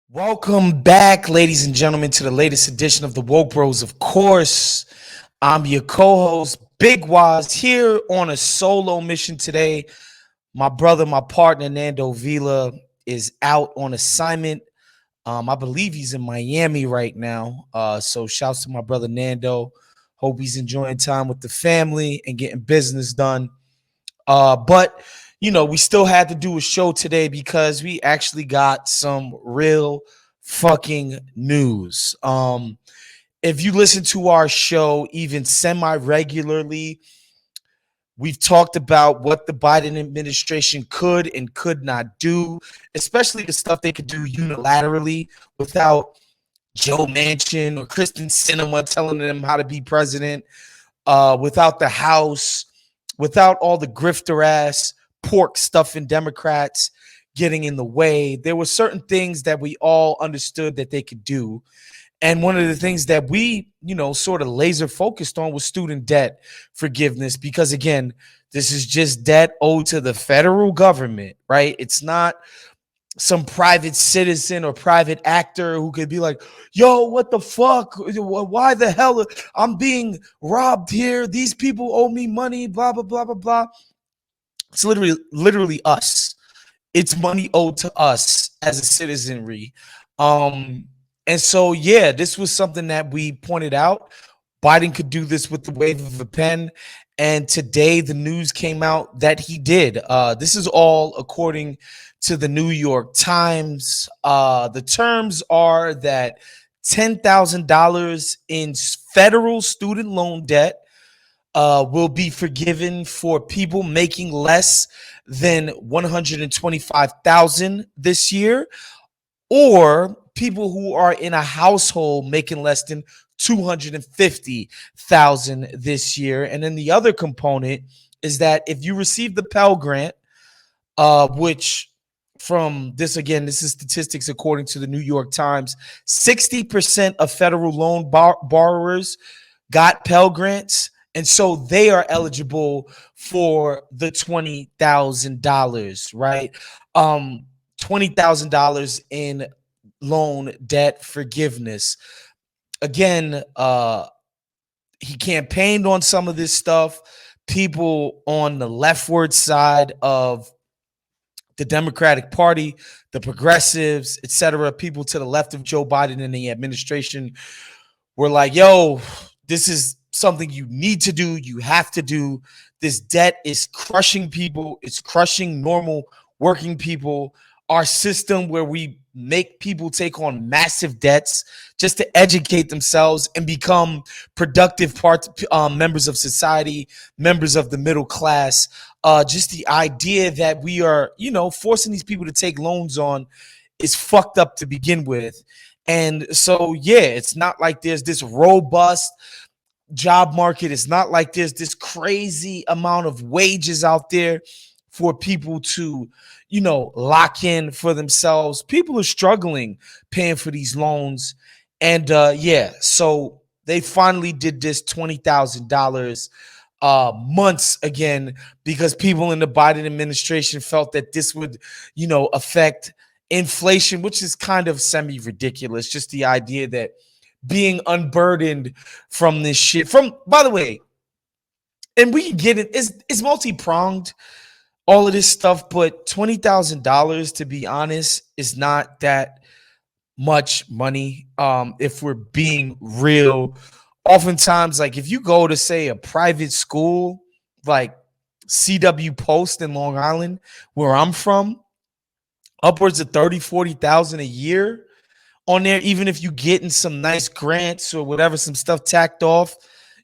Welcome back, ladies and gentlemen, to the latest edition of the Woke Bros. Of course, I'm your co-host, Big Waz, here on a solo mission today. My brother, my partner, Nando Vila, is out on assignment. I believe he's in Miami right now. So shouts to my brother Nando. Hope he's enjoying time with the family and getting business done. But we still had to do a show today because we actually got some real fucking news. If you listen to our show even semi-regularly, we've talked about what the Biden administration could and could not do, especially the stuff they could do unilaterally without Joe Manchin or Kristen Sinema telling them how to be president, without the House, without all the grifter ass pork stuffing Democrats getting in the way. There were certain things that we all understood that they could do. And one of the things that we, sort of laser focused on was student debt forgiveness, because again, this is just debt owed to the federal government, right? It's not some private citizen or private actor who could be like, yo, what the fuck? Why the hell? I'm being robbed here. These people owe me money, blah, blah, blah, blah, blah. It's literally us. It's money owed to us as a citizenry. And so, yeah, this was something that we pointed out. Biden could do this with the wave of a pen. And today the news came out that he did. This is all according to the New York Times. The terms are that $10,000 in federal student loan debt will be forgiven for people making less than 125,000 this year, or people who are in a household making less than 250,000 this year. And then the other component is that if you receive the Pell Grant, which from this, again, this is statistics according to the New York Times, 60% of federal loan borrowers got Pell Grants. And so they are eligible for the $20,000, right? $20,000 in loan debt forgiveness. Again, he campaigned on some of this stuff. People on the leftward side of the Democratic Party, the progressives, etc., people to the left of Joe Biden and the administration were like, yo, this is something you need to do. You have to do. This debt is crushing people. It's crushing normal working people. Our system where we make people take on massive debts just to educate themselves and become productive members of society, members of the middle class. Just the idea that we are, forcing these people to take loans on is fucked up to begin with. And so, yeah, it's not like there's this robust job market. It's not like there's this crazy amount of wages out there for people to, lock in for themselves. People are struggling paying for these loans. And so they finally did this $20,000 months again, because people in the Biden administration felt that this would, affect inflation, which is kind of semi-ridiculous. Just the idea that being unburdened from this shit. By the way, and we can get it, it's multi-pronged, all of this stuff, but $20,000, to be honest, is not that much money. If we're being real, oftentimes, like if you go to say a private school like CW Post in Long Island, where I'm from, upwards of 30,000-40,000 a year on there, even if you getting some nice grants or whatever, some stuff tacked off,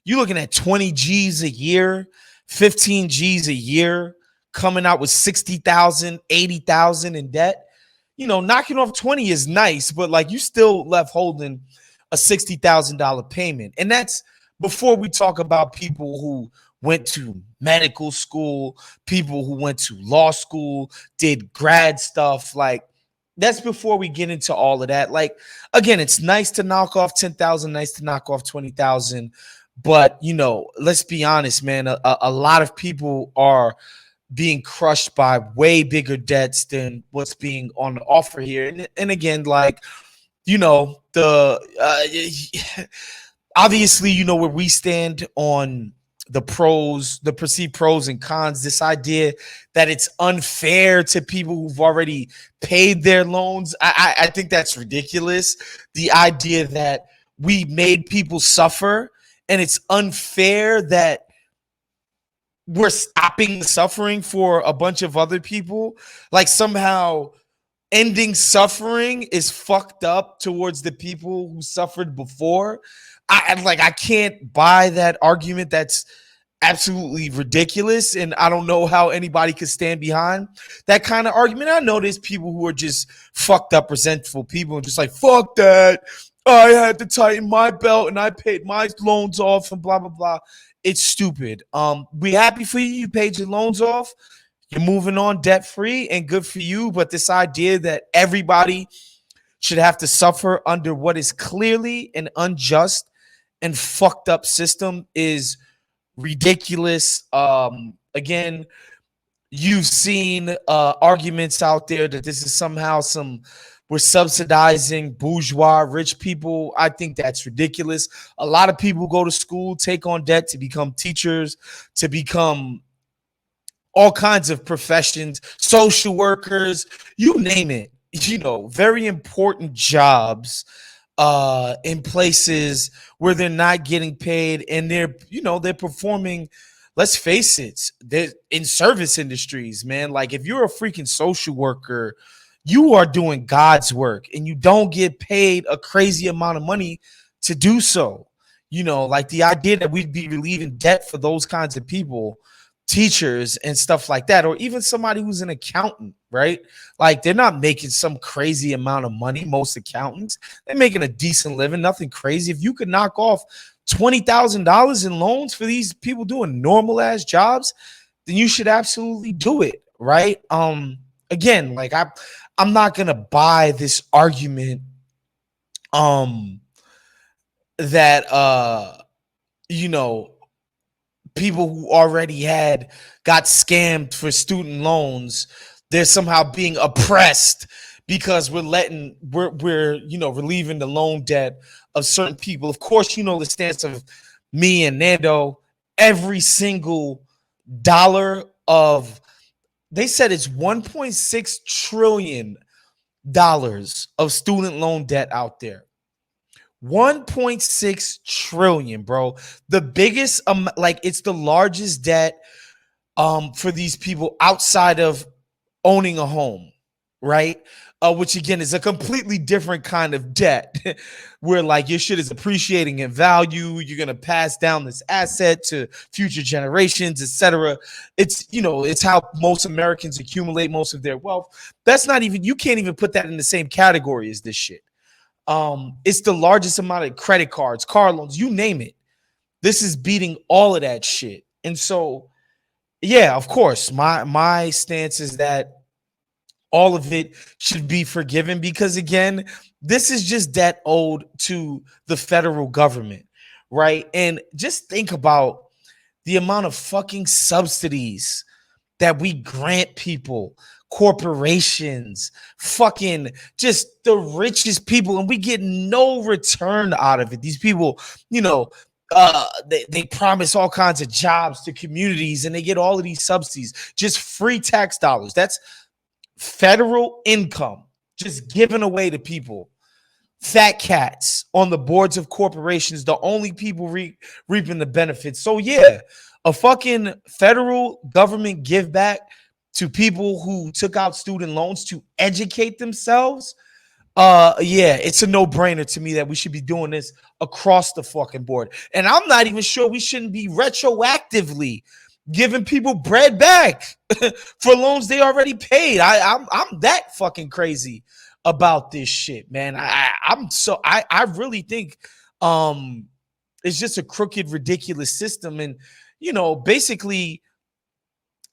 you're looking at 20 G's a year, 15 G's a year, coming out with 60,000, 80,000 in debt. Knocking off 20 is nice, but like you still left holding a $60,000 payment. And that's before we talk about people who went to medical school, people who went to law school, did grad stuff. Like, that's before we get into all of that. Like, again, it's nice to knock off 10,000, nice to knock off 20,000. But, let's be honest, man, a lot of people are being crushed by way bigger debts than what's being on the offer here. And again, like, the obviously, where we stand on the perceived pros and cons. This idea that it's unfair to people who've already paid their loans, I think that's ridiculous. The idea that we made people suffer and it's unfair that we're stopping the suffering for a bunch of other people, like somehow ending suffering is fucked up towards the people who suffered before. I can't buy that argument. That's absolutely ridiculous, and I don't know how anybody could stand behind that kind of argument. I know there's people who are just fucked up, resentful people, and just like, fuck that. I had to tighten my belt and I paid my loans off and blah blah blah. It's stupid. We happy for you. You paid your loans off. You're moving on debt free and good for you. But this idea that everybody should have to suffer under what is clearly an unjust and fucked up system is ridiculous. Again, you've seen arguments out there that this is somehow we're subsidizing bourgeois rich people. I think that's ridiculous. A lot of people go to school, take on debt to become teachers, to become all kinds of professions, social workers, you name it, very important jobs in places where they're not getting paid and they're performing, let's face it, they're in service industries, man. Like if you're a freaking social worker, you are doing God's work and you don't get paid a crazy amount of money to do so. Like the idea that we'd be relieving debt for those kinds of people, teachers and stuff like that, or even somebody who's an accountant, right? Like they're not making some crazy amount of money. Most accountants, they're making a decent living, nothing crazy. If you could knock off $20,000 in loans for these people doing normal ass jobs, then you should absolutely do it, right? Again, like I'm not gonna buy this argument that people who already got scammed for student loans, they're somehow being oppressed because we're relieving the loan debt of certain people. Of course, the stance of me and Nando. Every single dollar of, they said it's $1.6 trillion of student loan debt out there. 1.6 trillion, bro. The biggest, it's the largest debt for these people outside of owning a home, right? Which again is a completely different kind of debt where like your shit is appreciating in value. You're going to pass down this asset to future generations, etc. It's how most Americans accumulate most of their wealth. You can't even put that in the same category as this shit. It's the largest amount of credit cards, car loans, you name it. This is beating all of that shit. And so, yeah, of course, my stance is that all of it should be forgiven because, again, this is just debt owed to the federal government, right? And just think about the amount of fucking subsidies that we grant people, corporations, fucking just the richest people, and we get no return out of it. These people, they promise all kinds of jobs to communities and they get all of these subsidies, just free tax dollars. That's federal income just given away to people. Fat cats on the boards of corporations, the only people reaping the benefits. So yeah, a fucking federal government give back to people who took out student loans to educate themselves. Yeah, it's a no-brainer to me that we should be doing this across the fucking board. And I'm not even sure we shouldn't be retroactively giving people bread back for loans they already paid. I'm that fucking crazy about this shit, man. I really think it's just a crooked, ridiculous system. And basically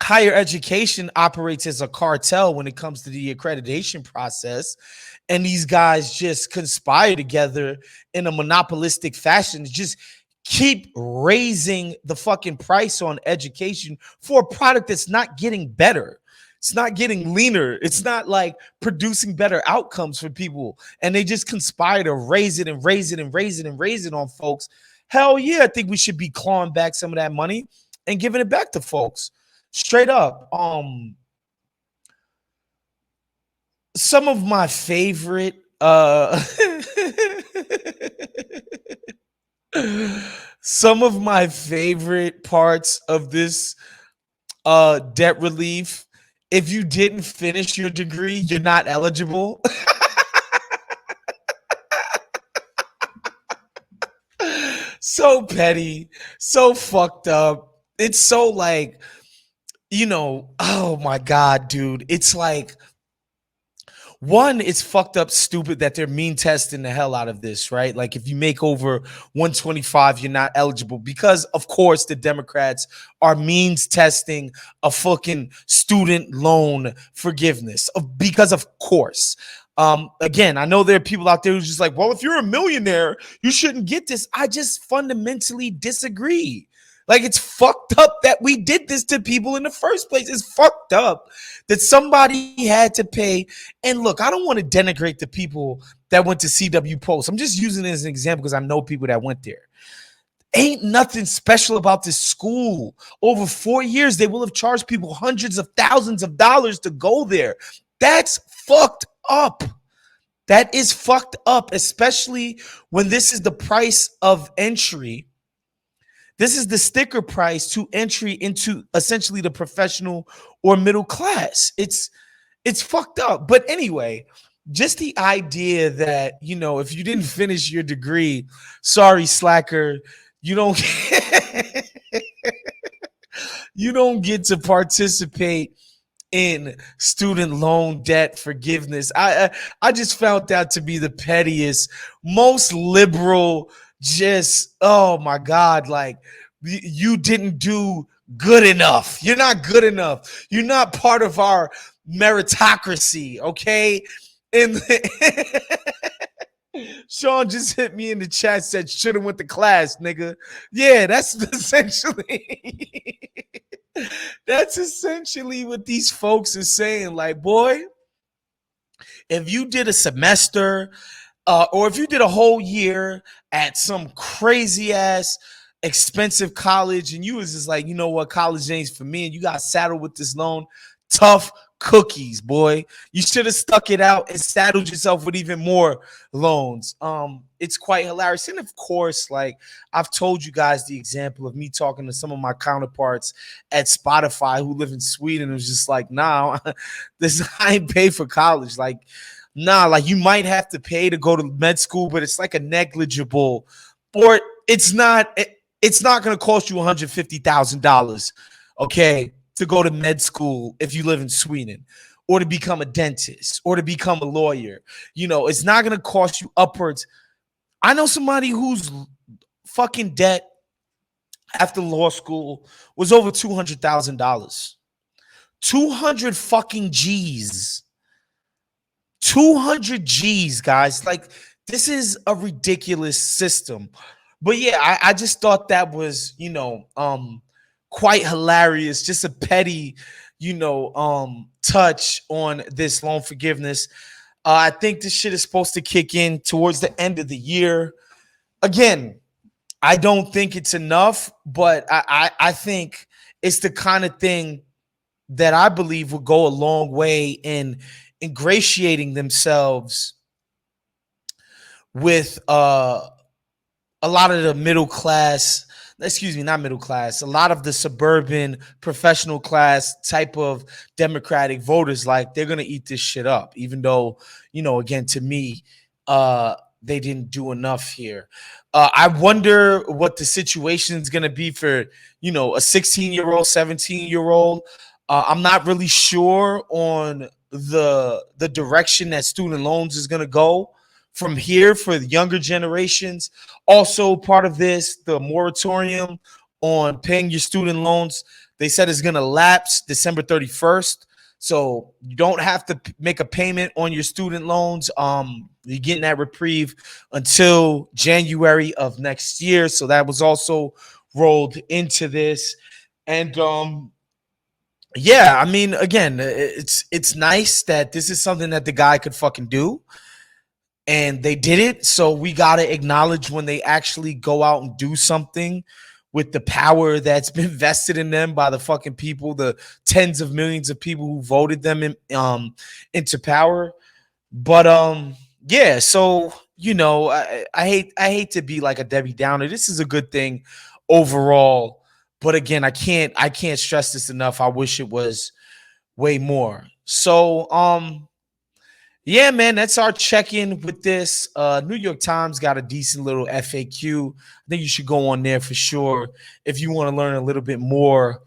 higher education operates as a cartel when it comes to the accreditation process. And these guys just conspire together in a monopolistic fashion to just keep raising the fucking price on education for a product that's not getting better. It's not getting leaner. It's not like producing better outcomes for people. And they just conspire to raise it and raise it and raise it and raise it on folks. Hell yeah, I think we should be clawing back some of that money and giving it back to folks. Straight up. Some of my favorite some of my favorite parts of this debt relief, if you didn't finish your degree, you're not eligible. So petty, so fucked up. It's so like, oh my god, dude. It's like, one, it's fucked up stupid that they're mean testing the hell out of this, right? Like, if you make over 125, you're not eligible, because of course the Democrats are means testing a fucking student loan forgiveness, because of course. Again, I know there are people out there who's just like, well, if you're a millionaire, you shouldn't get this. I just fundamentally disagree. Like, it's fucked up that we did this to people in the first place. It's fucked up that somebody had to pay. And look, I don't want to denigrate the people that went to CW Post. I'm just using it as an example because I know people that went there. Ain't nothing special about this school. Over 4 years, they will have charged people hundreds of thousands of dollars to go there. That's fucked up. That is fucked up, especially when this is the price of entry. This is the sticker price to entry into essentially the professional or middle class. It's fucked up. But anyway, just the idea that, if you didn't finish your degree, sorry, slacker, you don't you don't get to participate in student loan debt forgiveness. I just found that to be the pettiest, most liberal, just, oh my God, like, you didn't do good enough. You're not good enough. You're not part of our meritocracy, okay? And Sean just hit me in the chat, said should have went to class, nigga. Yeah, that's essentially that's essentially what these folks are saying. Like, boy, if you did a semester, or if you did a whole year at some crazy ass expensive college and you was just like, you know what, college ain't for me, and you got saddled with this loan, tough cookies, boy. You should have stuck it out and saddled yourself with even more loans. It's quite hilarious. And of course, like, I've told you guys the example of me talking to some of my counterparts at Spotify who live in Sweden. It was just like, nah, I ain't pay for college. Like, nah, like, you might have to pay to go to med school, but it's like a negligible, or it's not going to cost you $150,000, okay, to go to med school if you live in Sweden, or to become a dentist, or to become a lawyer. It's not going to cost you upwards. I know somebody whose fucking debt after law school was over $200,000. 200 fucking G's. 200 G's, guys. Like, this is a ridiculous system. But yeah, I just thought that was, quite hilarious. Just a petty, touch on this loan forgiveness. I think this shit is supposed to kick in towards the end of the year. Again, I don't think it's enough, but I think it's the kind of thing that I believe will go a long way in ingratiating themselves with a lot of the middle class, not middle class, a lot of the suburban professional class type of Democratic voters. Like, they're going to eat this shit up, even though, again, to me, they didn't do enough here. I wonder what the situation is going to be for, a 16-year-old, 17-year-old. I'm not really sure on the direction that student loans is going to go from here for the younger generations. Also, part of this, the moratorium on paying your student loans, they said is going to lapse December 31st. So you don't have to make a payment on your student loans. You're getting that reprieve until January of next year. So that was also rolled into this. And yeah, I mean, again, it's nice that this is something that the guy could fucking do, and they did it. So we gotta acknowledge when they actually go out and do something with the power that's been vested in them by the fucking people, the tens of millions of people who voted them into power. But yeah, so I hate to be like a Debbie Downer. This is a good thing overall, but again, I can't stress this enough. I wish it was way more. So yeah, man, that's our check-in with this. New York Times got a decent little FAQ. I think you should go on there for sure if you want to learn a little bit more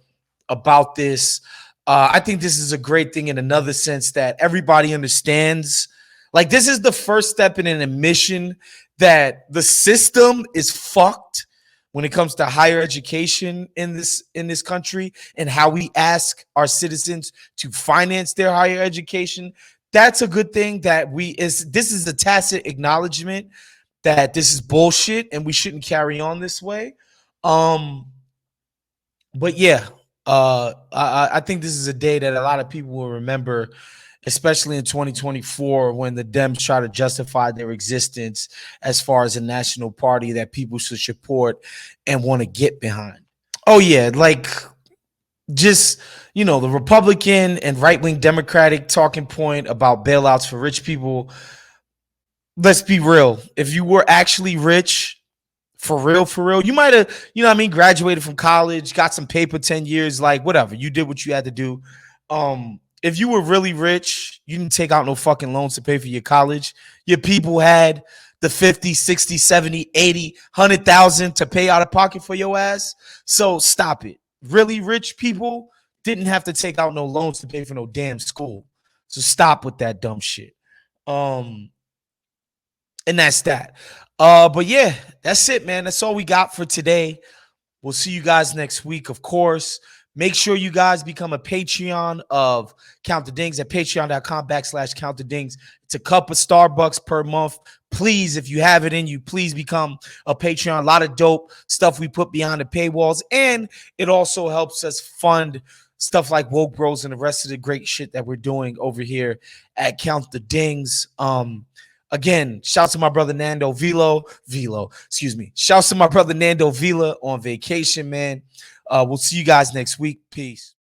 about this. I think this is a great thing in another sense that everybody understands. Like, this is the first step in an admission that the system is fucked when it comes to higher education in this country and how we ask our citizens to finance their higher education. That's a good thing that this is a tacit acknowledgement that this is bullshit and we shouldn't carry on this way. Um, but yeah, I think this is a day that a lot of people will remember, especially in 2024 when the Dems try to justify their existence as far as a national party that people should support and want to get behind. Oh yeah, like just the Republican and right-wing Democratic talking point about bailouts for rich people. Let's be real. If you were actually rich, for real, you might have, graduated from college, got some paper, 10 years, like whatever. You did what you had to do. If you were really rich, you didn't take out no fucking loans to pay for your college. Your people had the 50, 60, 70, 80, 100,000 to pay out of pocket for your ass. So stop it. Really rich people didn't have to take out no loans to pay for no damn school. So stop with that dumb shit. Um, and that's that. But yeah, that's it, man. That's all we got for today. We'll see you guys next week, of course. Make sure you guys become a Patreon of Count the Dings at patreon.com/Count the Dings. It's a cup of Starbucks per month. Please, if you have it in you, please become a Patreon. A lot of dope stuff we put behind the paywalls. And it also helps us fund stuff like Woke Bros and the rest of the great shit that we're doing over here at Count the Dings. Again, shouts to my brother Nando excuse me. Shouts to my brother Nando Vila on vacation, man. We'll see you guys next week. Peace.